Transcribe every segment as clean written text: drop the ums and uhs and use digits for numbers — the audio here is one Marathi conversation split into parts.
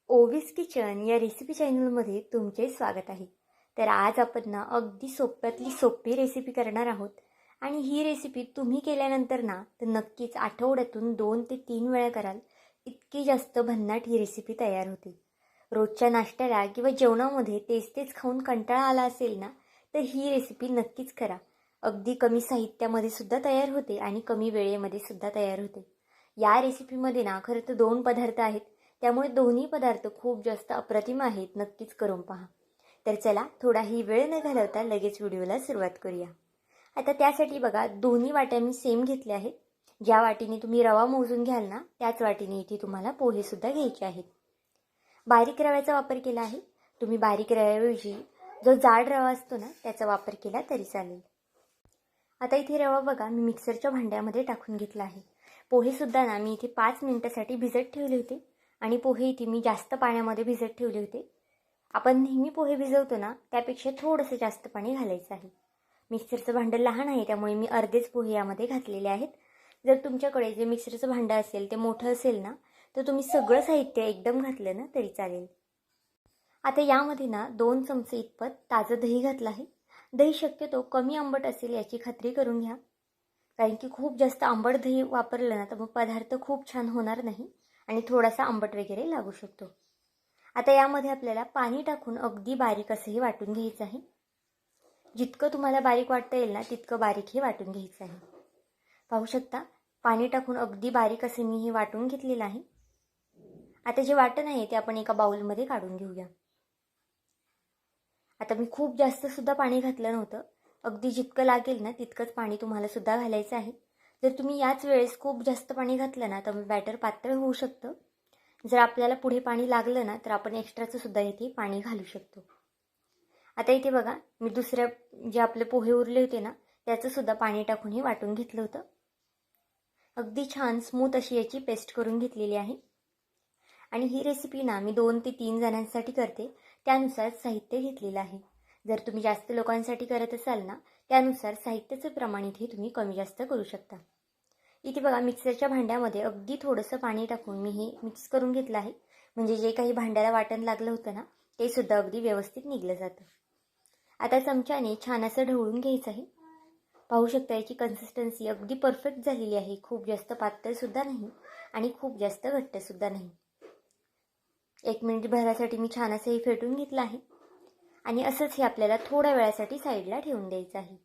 ओवीज किचन या रेसिपी चॅनलमध्ये तुमचे स्वागत आहे. तर आज आपण ना अगदी सोप्यातली सोपी रेसिपी करणार आहोत. आणि ही रेसिपी तुम्ही केल्यानंतर ना तर नक्कीच आठवड्यातून 2 ते 3 वेळा कराल. इतकी जास्त भन्नाट ही रेसिपी तयार होते. रोजच्या नाश्त्याला किंवा जेवणामध्ये तेच तेच खाऊन कंटाळा आला असेल ना तर ही रेसिपी नक्कीच करा. अगदी कमी साहित्यामध्ये सुद्धा तयार होते आणि कमी वेळेमध्ये सुद्धा तयार होते. या रेसिपीमध्ये ना खरं तर 2 पदार्थ आहेत. त्यामुळे दोन्ही पदार्थ खूप जास्त अप्रतिम आहेत. नक्कीच करून पहा. तर चला थोडाही वेळ न घालवता लगेच व्हिडिओला सुरुवात करूया. आता त्यासाठी बघा दोन्ही वाट्या मी सेम घेतल्या आहेत. ज्या वाटीने तुम्ही रवा मोजून घ्याल ना त्याच वाटीने इथे तुम्हाला पोहेसुद्धा घ्यायचे आहेत. बारीक रव्याचा वापर केला आहे. तुम्ही बारीक रव्याऐवजी जो जाड रवा असतो ना त्याचा वापर केला तरी चालेल. आता इथे रवा बघा मी मिक्सरच्या भांड्यामध्ये टाकून घेतला आहे. पोहेसुद्धा ना मी इथे 5 मिनिटासाठी भिजत ठेवले होते. आणि पोहे इथे मी जास्त पाण्यामध्ये भिजत ठेवले होते. आपण नेहमी पोहे भिजवतो ना त्यापेक्षा थोडंसं जास्त पाणी घालायचं आहे. मिक्सरचं भांडं लहान आहे त्यामुळे मी अर्धेच पोहे यामध्ये घातलेले आहेत. जर तुमच्याकडे जे मिक्सरचं भांडं असेल ते मोठं असेल ना तर तुम्ही सगळं साहित्य एकदम घातलं ना तरी चालेल. आता यामध्ये ना 2 चमचे इतपत ताजं दही घातलं आहे. दही शक्यतो कमी आंबट असेल याची खात्री करून घ्या. कारण की खूप जास्त आंबट दही वापरलं ना तर मग पदार्थ खूप छान होणार नाही आणि थोडासा आंबट वगैरे लागू शकतो. आता यामध्ये आपल्याला पाणी टाकून अगदी बारीक असं हे वाटून घ्यायचं आहे. जितकं तुम्हाला बारीक वाटता येईल ना तितकं बारीक हे वाटून घ्यायचं आहे. पाहू शकता पाणी टाकून अगदी बारीक असे मी हे वाटून घेतलेलं आहे. आता जे वाटण आहे ते आपण एका बाउलमध्ये काढून घेऊया. आता मी खूप जास्त सुद्धा पाणी घातलं नव्हतं. अगदी जितकं लागेल ना तितकंच पाणी तुम्हाला सुद्धा घालायचं आहे. जर तुम्ही याच वेळेस खूप जास्त पाणी घातलं ना तर बॅटर पातळ होऊ शकतं. जर आपल्याला पुढे पाणी लागलं ना तर आपण एक्स्ट्राचं सुद्धा इथे पाणी घालू शकतो. आता इथे बघा मी दुसऱ्या जे आपले पोहे उरले होते ना त्याचं सुद्धा पाणी टाकून हे वाटून घेतलं होतं. अगदी छान स्मूथ अशी याची पेस्ट करून घेतलेली आहे. आणि ही रेसिपी ना मी 2 ते 3 जणांसाठी करते. त्यानुसार साहित्य घेतलेलं आहे. जर तुम्ही जास्त लोकांसाठी करत असाल ना त्यानुसार साहित्याचं प्रमाण इथे तुम्ही कमी जास्त करू शकता. इथे बघा मिक्सरच्या भांड्यामध्ये अगदी थोडंसं पाणी टाकून मी हे मिक्स करून घेतलं आहे. म्हणजे जे काही भांड्याला वाटण लागलं होतं ना ते सुद्धा अगदी व्यवस्थित निघलं जातं. आता चमच्याने छान असं ढवळून घ्यायचं आहे. पाहू शकता याची कन्सिस्टन्सी अगदी परफेक्ट झालेली आहे. खूप जास्त पातळसुद्धा नाही आणि खूप जास्त घट्टसुद्धा नाही. 1 मिनिट भरासाठी मी छान असं हे फेटून घेतलं आहे. आणि असंच हे आपल्याला थोड्या वेळासाठी साईडला ठेवून द्यायचं आहे.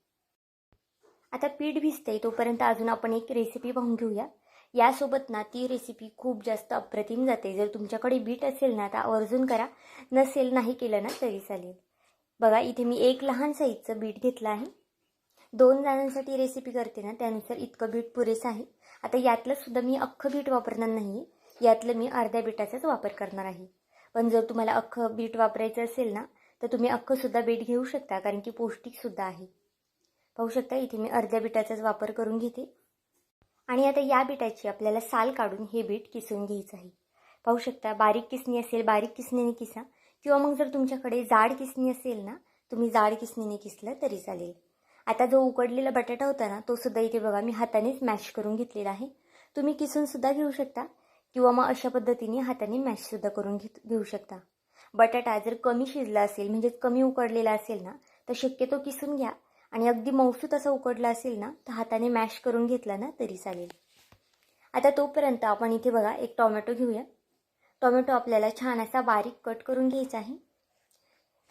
आता पीठ भिजते तोपर्यंत अजून आपण एक रेसिपी पाहून घेऊया. यासोबत ना ती रेसिपी खूप जास्त अप्रतिम जाते. जर तुमच्याकडे बीट असेल ना तर आवर्जून करा. नसेल नाही केलं ना तरी चालेल. बघा इथे मी एक लहान साईजचं बीट घेतलं आहे. 2 जणांसाठी रेसिपी करते ना त्यानुसार इतकं बीट पुरेसं आहे. आता यातलं सुद्धा मी अख्खं बीट वापरणार नाही. यातलं मी अर्ध्या बीटाचाच वापर करणार आहे. पण जर तुम्हाला अख्खं बीट वापरायचं असेल ना तर तुम्ही अख्खंसुद्धा बीट घेऊ शकता कारण की पौष्टिकसुद्धा आहे. पाहू शकता इथे मी अर्ध्या बीटाचाच वापर करून घेते. आणि आता या बीटाची आपल्याला साल काढून हे बीट किसून घ्यायचं आहे. पाहू शकता बारीक किसणी असेल बारीक किसणीने किसा किंवा मग जर तुमच्याकडे जाड किसणी असेल ना तुम्ही जाड किसणीने किसलं तरी चालेल. आता जो उकडलेला बटाटा होता ना तो सुद्धा इथे बघा मी हातानेच मॅश करून घेतलेला आहे. तुम्ही किसून सुद्धा घेऊ शकता किंवा मग अशा पद्धतीने हाताने मॅशसुद्धा करून घेऊ शकता. बटाटा जर कमी शिजला असेल म्हणजे कमी उकडलेला असेल ना तर शक्यतो किसून घ्या. आणि अगदी मऊसूत असं उकडलं असेल ना तर हाताने मॅश करून घेतला ना तरी चालेल. आता तोपर्यंत आपण इथे बघा एक टोमॅटो घेऊया. टोमॅटो आपल्याला छान असा बारीक कट करून घ्यायचा आहे.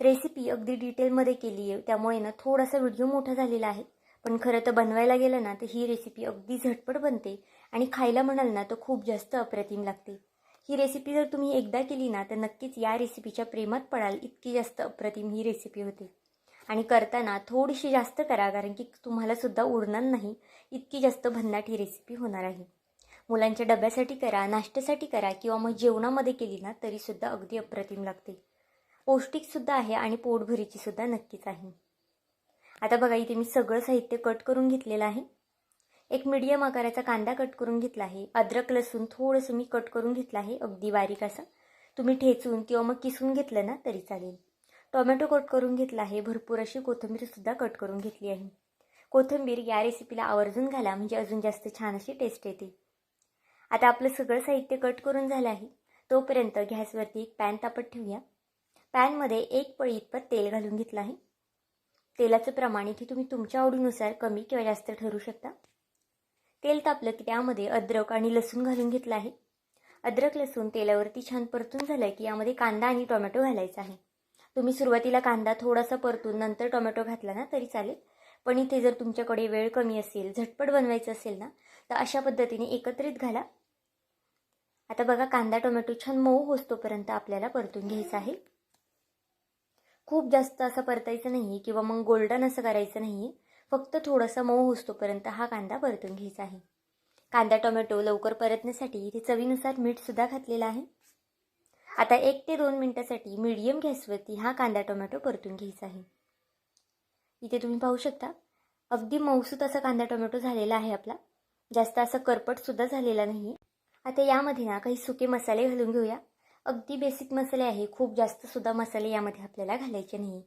रेसिपी अगदी डिटेलमध्ये केली आहे त्यामुळे ना थोडासा व्हिडिओ मोठा झालेला आहे. पण खरं तर बनवायला गेलं ना तर ही रेसिपी अगदी झटपट बनते आणि खायला म्हणाल ना तर खूप जास्त अप्रतिम लागते. ही रेसिपी जर तुम्ही एकदा केली ना तर नक्कीच या रेसिपीच्या प्रेमात पडाल. इतकी जास्त अप्रतिम ही रेसिपी होते. आणि करताना थोडीशी जास्त करा कारण की तुम्हाला सुद्धा उरणार नाही. इतकी जास्त भन्नाट ही रेसिपी होणार आहे. मुलांच्या डब्यासाठी करा नाश्त्यासाठी करा किंवा मग जेवणामध्ये केली ना तरीसुद्धा अगदी अप्रतिम लागते. पौष्टिकसुद्धा आहे आणि पोटभरीची सुद्धा नक्कीच आहे. आता बघा इथे मी सगळं साहित्य कट करून घेतलेलं आहे. एक मीडियम आकाराचा कांदा कट करून घेतला आहे. अद्रक लसूण थोडंसं मी कट करून घेतलं आहे अगदी बारीक असं. तुम्ही ठेचून किंवा मग किसून घेतलं ना तरी चालेल. टोमॅटो कट करून घेतला आहे. भरपूर अशी कोथिंबीरसुद्धा कट करून घेतली आहे. कोथिंबीर या रेसिपीला आवर्जून घाला म्हणजे अजून जास्त छान अशी टेस्ट येते. आता आपलं सगळं साहित्य कट करून झालं आहे. तोपर्यंत गॅसवरती एक पॅन तापत ठेवूया. पॅनमध्ये 1 पळी इतपत तेल घालून घेतलं आहे. तेलाचं प्रमाण इथे तुम्ही तुमच्या आवडीनुसार कमी किंवा जास्त ठरवू शकता. तेल तापलं की त्यामध्ये अद्रक आणि लसूण घालून घेतलं आहे. अद्रक लसूण तेलावरती छान परतून झालं की यामध्ये कांदा आणि टोमॅटो घालायचा आहे. तुम्ही सुरुवातीला कांदा थोडासा परतून नंतर टोमॅटो घातला ना तरी चालेल, पण इथे जर तुमच्याकडे वेळ कमी असेल, झटपट बनवायचं असेल ना, तर अशा पद्धतीने एकत्रित घाला. आता बघा कांदा टोमॅटो छान मऊ होतोपर्यंत आपल्याला परतून घ्यायचं आहे. खूप जास्त असं परतायचं नाही आहे किंवा मग गोल्डन असं करायचं नाही आहे. फक्त थोडंसं मऊ होतोपर्यंत हा कांदा परतून घ्यायचा आहे. कांदा टोमॅटो लवकर परतण्यासाठी इथे चवीनुसार मीठसुद्धा घातलेलं आहे. आता 1 ते 2 मिनिटासाठी मीडियम गॅसवरती हा कांदा टोमॅटो परतून घ्यायचा आहे. इथे तुम्ही पाहू शकता अगदी मऊसूत असा कांदा टोमॅटो झालेला आहे आपला. जास्त असं करपटसुद्धा झालेला नाही आहे. आता यामध्ये ना काही सुके मसाले घालून घेऊया. अगदी बेसिक मसाले आहे, खूप जास्तसुद्धा मसाले यामध्ये आपल्याला घालायचे नाही.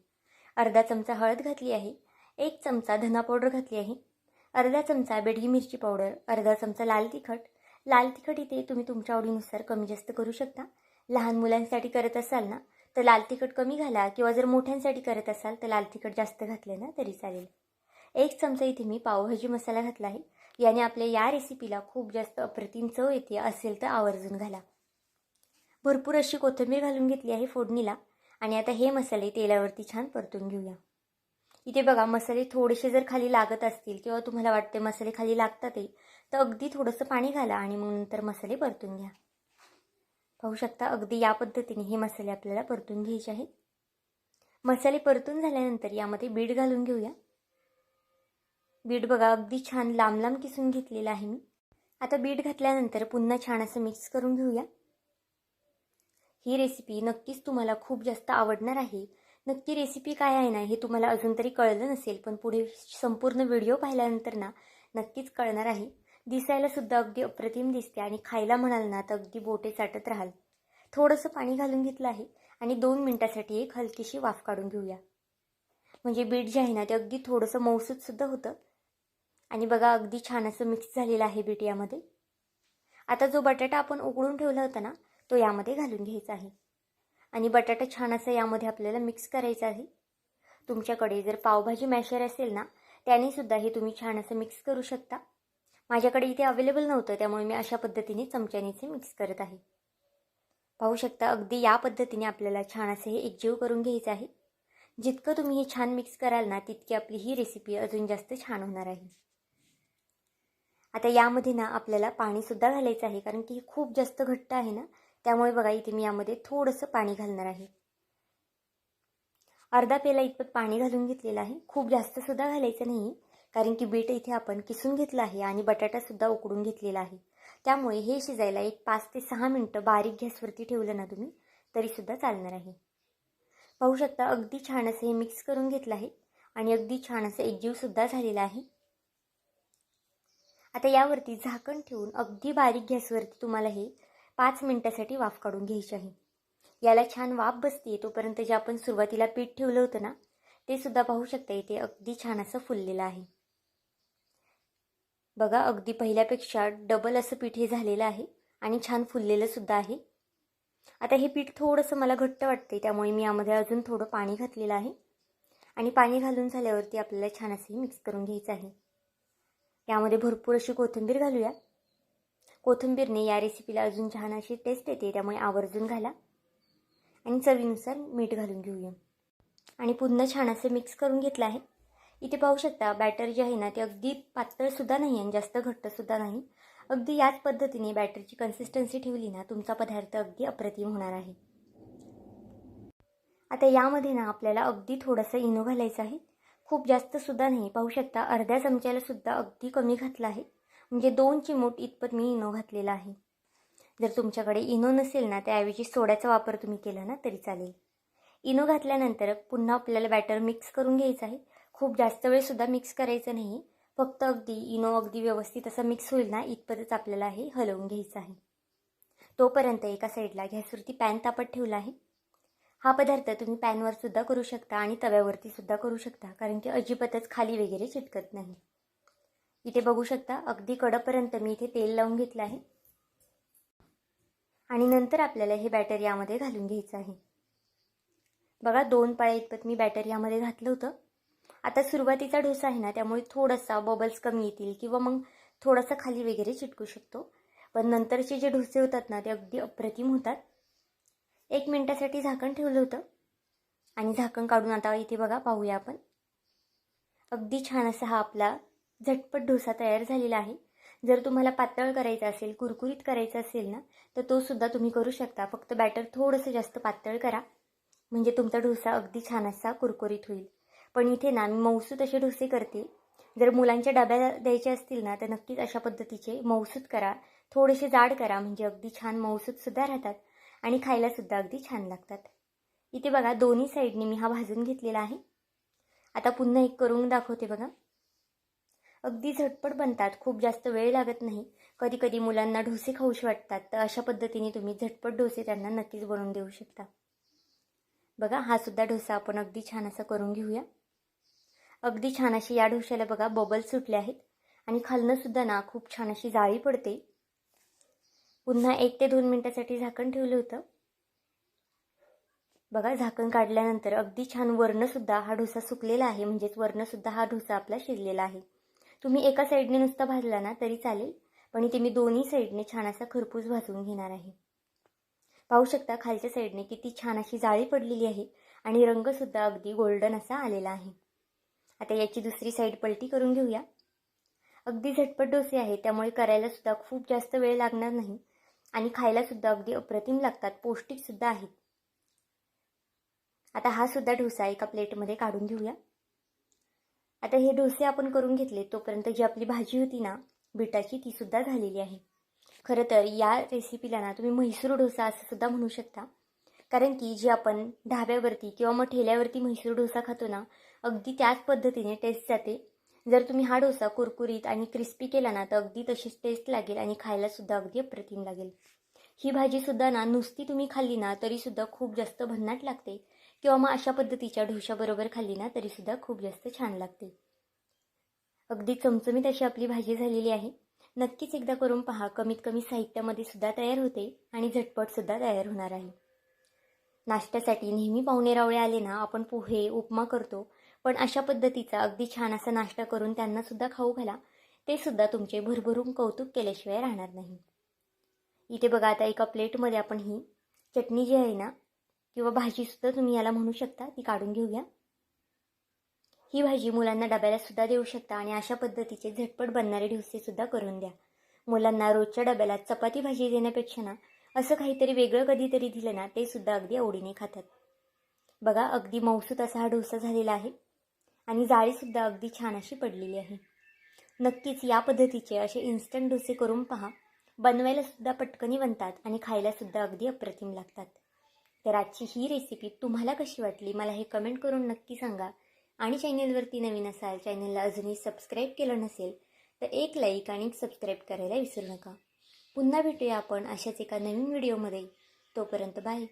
अर्धा चमचा हळद घातली आहे, 1 चमचा धना पावडर घातली आहे, अर्धा चमचा बेडगी मिरची पावडर, अर्धा चमचा लाल तिखट. लाल तिखट इथे तुम्ही तुमच्या आवडीनुसार कमी जास्त करू शकता. लहान मुलांसाठी करत असाल ना तर लाल तिखट कमी घाला किंवा जर मोठ्यांसाठी करत असाल तर लाल तिखट जास्त घातले ना तरी चालेल. 1 चमचा इथे मी पावभाजी मसाला घातला आहे. याने आपल्या या रेसिपीला खूप जास्त अप्रतिम चव येते. असेल तर आवर्जून घाला. भरपूर अशी कोथिंबीर घालून घेतली आहे फोडणीला आणि आता हे मसाले तेलावरती छान परतून घेऊया. इथे बघा मसाले थोडेसे जर खाली लागत असतील किंवा तुम्हाला वाटते मसाले खाली लागतात तर अगदी थोडंसं पाणी घाला आणि मग नंतर मसाले परतून घ्या. पाहू शकता अगदी या पद्धतीने हे मसाले आपल्याला परतून घ्यायचे आहेत. मसाले परतून झाल्यानंतर यामध्ये बीट घालून घेऊया. बीट बघा अगदी छान लांब लांब किसून घेतलेलं आहे मी. आता बीट घातल्यानंतर पुन्हा छान असं मिक्स करून घेऊया. ही रेसिपी नक्कीच तुम्हाला खूप जास्त आवडणार आहे. नक्की रेसिपी काय आहे ना हे तुम्हाला अजून तरी कळलं नसेल, पण पुढे संपूर्ण व्हिडिओ पाहिल्यानंतर ना नक्कीच कळणार आहे. दिसायला सुद्धा अगदी अप्रतिम दिसते आणि खायला म्हणाल ना तर अगदी बोटे चाटत राहाल. थोडंसं पाणी घालून घेतलं आहे आणि 2 मिनिटासाठी एक हलकीशी वाफ काढून घेऊया. म्हणजे बीट जे आहे ना ते अगदी थोडंसं मऊसूतसुद्धा होतं. आणि बघा अगदी छान असं मिक्स झालेलं आहे बीट यामध्ये. आता जो बटाटा आपण उकळून ठेवला होता ना तो यामध्ये घालून घ्यायचा आहे आणि बटाटा छान असं यामध्ये आपल्याला मिक्स करायचं आहे. तुमच्याकडे जर पावभाजी मॅशर असेल ना त्याने सुद्धा हे तुम्ही छान असं मिक्स करू शकता. माझ्याकडे इथे अवेलेबल नव्हतं त्यामुळे मी अशा पद्धतीने चमच्याने मिक्स करत आहे. पाहू शकता अगदी या पद्धतीने आपल्याला छान असे हे एकजीव करून घ्यायचं आहे. जितकं तुम्ही हे छान मिक्स कराल ना तितकी आपली ही रेसिपी अजून जास्त छान होणार आहे. आता यामध्ये ना आपल्याला पाणीसुद्धा घालायचं आहे, कारण की हे खूप जास्त घट्ट आहे ना त्यामुळे बघा इथे मी यामध्ये थोडंसं पाणी घालणार आहे. अर्धा पेला इतपत पाणी घालून घेतलेलं आहे. खूप जास्तसुद्धा घालायचं नाही कारण की बीट इथे आपण किसून घेतलं आहे आणि बटाटासुद्धा उकडून घेतलेला आहे. त्यामुळे हे शिजायला एक 5 ते 6 मिनिटं बारीक गॅसवरती ठेवलं ना तुम्ही तरीसुद्धा चालणार आहे. पाहू शकता अगदी छान असं हे मिक्स करून घेतलं आहे आणि अगदी छान असं एकजीवसुद्धा झालेलं आहे. आता यावरती झाकण ठेवून अगदी बारीक गॅसवरती तुम्हाला हे 5 मिनिटासाठी वाफ काढून घ्यायची आहे. याला छान वाफ बसते तोपर्यंत जे आपण सुरुवातीला पीठ ठेवलं होतं ना ते सुद्धा पाहू शकता इथे अगदी छान असं फुललेलं आहे. बघा अगदी पहिल्यापेक्षा डबल असं पीठ हे झालेलं आहे आणि छान फुललेलं सुद्धा आहे. आता हे पीठ थोडंसं मला घट्ट वाटते त्यामुळे मी यामध्ये अजून थोडं पाणी घातलेलं आहे आणि पाणी घालून झाल्यावरती आपल्याला छान असे मिक्स करून घ्यायचं आहे. यामध्ये भरपूर अशी कोथिंबीर घालूया. कोथिंबीरने या रेसिपीला अजून छान अशी टेस्ट येते त्यामुळे आवर्जून घाला आणि चवीनुसार मीठ घालून घेऊया आणि पुन्हा छान असे मिक्स करून घेतलं आहे. इथे पाहू शकता बॅटर जे आहे ना ते अगदी पातळसुद्धा नाही आणि जास्त घट्टसुद्धा नाही. अगदी याच पद्धतीने बॅटरची कन्सिस्टन्सी ठेवली ना तुमचा पदार्थ अगदी अप्रतिम होणार आहे. आता यामध्ये ना आपल्याला अगदी थोडंसं इनो घालायचं आहे. खूप जास्तसुद्धा नाही. पाहू शकता अर्ध्या चमच्याला सुद्धा अगदी कमी घातलं आहे. म्हणजे 2 चिमूट इतपत मी इनो घातलेला आहे. जर तुमच्याकडे इनो नसेल ना त्याऐवजी सोड्याचा वापर तुम्ही केला ना तरी चालेल. इनो घातल्यानंतर पुन्हा आपल्याला बॅटर मिक्स करून घ्यायचं आहे. खूप जास्त वेळसुद्धा मिक्स करायचं नाही. फक्त अगदी इनो अगदी व्यवस्थित असं मिक्स होईल ना इतपतच आपल्याला हे हलवून घ्यायचं आहे. तोपर्यंत एका साईडला गॅसवरती पॅन तापत ठेवला आहे. हा पदार्थ तुम्ही पॅनवर सुद्धा करू शकता आणि तव्यावरती सुद्धा करू शकता कारण की अजिबातच खाली वगैरे चिटकत नाही. इथे बघू शकता अगदी कडेपर्यंत मी इथे तेल लावून घेतलं आहे. आणि नंतर आपल्याला हे बॅटर यामध्ये घालून घ्यायचं आहे. बघा 2 पाळ्या इतपत मी बॅटर यामध्ये घातलं होतं. आता सुरुवातीचा डोसा आहे ना, त्यामुळे थोडासा बबल्स कमी येतील किंवा मग थोडासा खाली वगैरे चिटकू शकतो. पण नंतरचे जे डोसे होतात ना, ते अगदी अप्रतिम होतात. 1 मिनिटासाठी झाकण ठेवलं होतं आणि झाकण काढून आता इथे बघा पाहूया आपण. अगदी छान असा हा आपला झटपट डोसा तयार झालेला आहे. जर तुम्हाला पातळ करायचा असेल, कुरकुरीत करायचा असेल ना, तर तो सुद्धा तुम्ही करू शकता. फक्त बॅटर थोडंसं जास्त पातळ करा, म्हणजे तुमचा डोसा अगदी छान असा कुरकुरीत होईल. पण इथे ना मी मऊसूत असे डोसे करते. जर मुलांच्या डब्याला द्यायचे असतील ना, तर नक्कीच अशा पद्धतीचे मऊसूत करा. थोडेसे जाड करा, म्हणजे अगदी छान मऊसूतसुद्धा राहतात आणि खायलासुद्धा अगदी छान लागतात. इथे बघा दोन्ही साईडने मी हा भाजून घेतलेला आहे. आता पुन्हा एक करून दाखवते बघा. अगदी झटपट बनतात, खूप जास्त वेळ लागत नाही. कधी कधी मुलांना डोसे खाऊशी वाटतात, तर अशा पद्धतीने तुम्ही झटपट डोसे त्यांना नक्कीच बनवून देऊ शकता. बघा हा सुद्धा डोसा आपण अगदी छान असा करून घेऊया. अगदी छान अशी या डोश्याला बघा बबल्स सुटले आहेत आणि खालनं सुद्धा ना खूप छान अशी जाळी पडते. पुन्हा 1 ते 2 मिनिटासाठी झाकण ठेवलं होतं. बघा झाकण काढल्यानंतर अगदी छान वरनंसुद्धा हा डोसा सुकलेला आहे, म्हणजेच वरनंसुद्धा हा डोसा आपला शिजलेला आहे. तुम्ही एका साईडने नुसता भाजला ना तरी चालेल, पण इथे मी दोन्ही साईडने छान असा खरपूस भाजून घेणार आहे. पाहू शकता खालच्या साईडने किती छान अशी जाळी पडलेली आहे आणि रंगसुद्धा अगदी गोल्डन असा आलेला आहे. आता याची दुसरी साईड पलटी करून घेऊया. अगदी झटपट डोसे आहे, त्यामुळे करायला सुद्धा खूप जास्त वेळ लागणार नाही आणि खायला सुद्धा अगदी अप्रतिम लागतात, पौष्टिक सुद्धा आहेत. आता हा सुद्धा डोसा एका प्लेटमध्ये काढून घेऊया. आता हे डोसे आपण करून घेतले, तोपर्यंत जी आपली भाजी होती ना बीटाची, ती सुद्धा झालेली आहे. खरं तर या रेसिपीला ना तुम्ही म्हैसूर डोसा असं सुद्धा म्हणू शकता, कारण की जी आपण ढाब्यावरती किंवा मग ठेल्यावरती म्हैसूर डोसा खातो ना, अगदी त्याच पद्धतीने टेस्ट जाते. जर तुम्ही हा डोसा कुरकुरीत आणि क्रिस्पी केला ना, तर अगदी तशीच टेस्ट लागेल आणि खायलासुद्धा अगदी अप्रतिम लागेल. ही भाजीसुद्धा ना नुसती तुम्ही खाल्ली ना तरीसुद्धा खूप जास्त भन्नाट लागते, किंवा मग अशा पद्धतीच्या डोशाबरोबर खाल्ली ना तरीसुद्धा खूप जास्त छान लागते. अगदी चमचमीत अशी आपली भाजी झालेली आहे. नक्कीच एकदा करून पहा. कमीत कमी साहित्यामध्ये सुद्धा तयार होते आणि झटपटसुद्धा तयार होणार आहे. नाश्त्यासाठी नेहमी पाहुणेरावळे आले ना, आपण पोहे उपमा करतो, पण अशा पद्धतीचा अगदी छान असा नाश्ता करून त्यांनासुद्धा खाऊ घाला. ते सुद्धा तुमचे भरभरून कौतुक केल्याशिवाय राहणार नाही. इथे बघा आता एका प्लेटमध्ये आपण ही चटणी जी आहे ना, किंवा भाजीसुद्धा तुम्ही याला म्हणू शकता, ती काढून घेऊया. ही भाजी मुलांना डब्याला सुद्धा देऊ शकता आणि अशा पद्धतीचे झटपट बनणारे डोसेसुद्धा करून द्या. मुलांना रोजच्या डब्याला चपाती भाजी देण्यापेक्षा ना असं काहीतरी वेगळं कधीतरी दिलं ना, ते सुद्धा अगदी आवडीने खातात. बघा अगदी मऊसूत असा हा डोसा झालेला आहे आणि जाळीसुद्धा अगदी छान अशी पडलेली आहे. नक्कीच या पद्धतीचे असे इन्स्टंट डोसे करून पहा. बनवायला सुद्धा पटकनी बनतात आणि खायला सुद्धा अगदी अप्रतिम लागतात. तर आजची ही रेसिपी तुम्हाला कशी वाटली मला हे कमेंट करून नक्की सांगा. आणि चॅनेलवरती नवीन असाल, चॅनेलला अजूनही सबस्क्राईब केलं नसेल तर एक लाईक आणि सबस्क्राईब करायला विसरू नका. पुन्हा भेटूया आपण अशाच एका नवीन व्हिडिओमध्ये. तोपर्यंत बाय.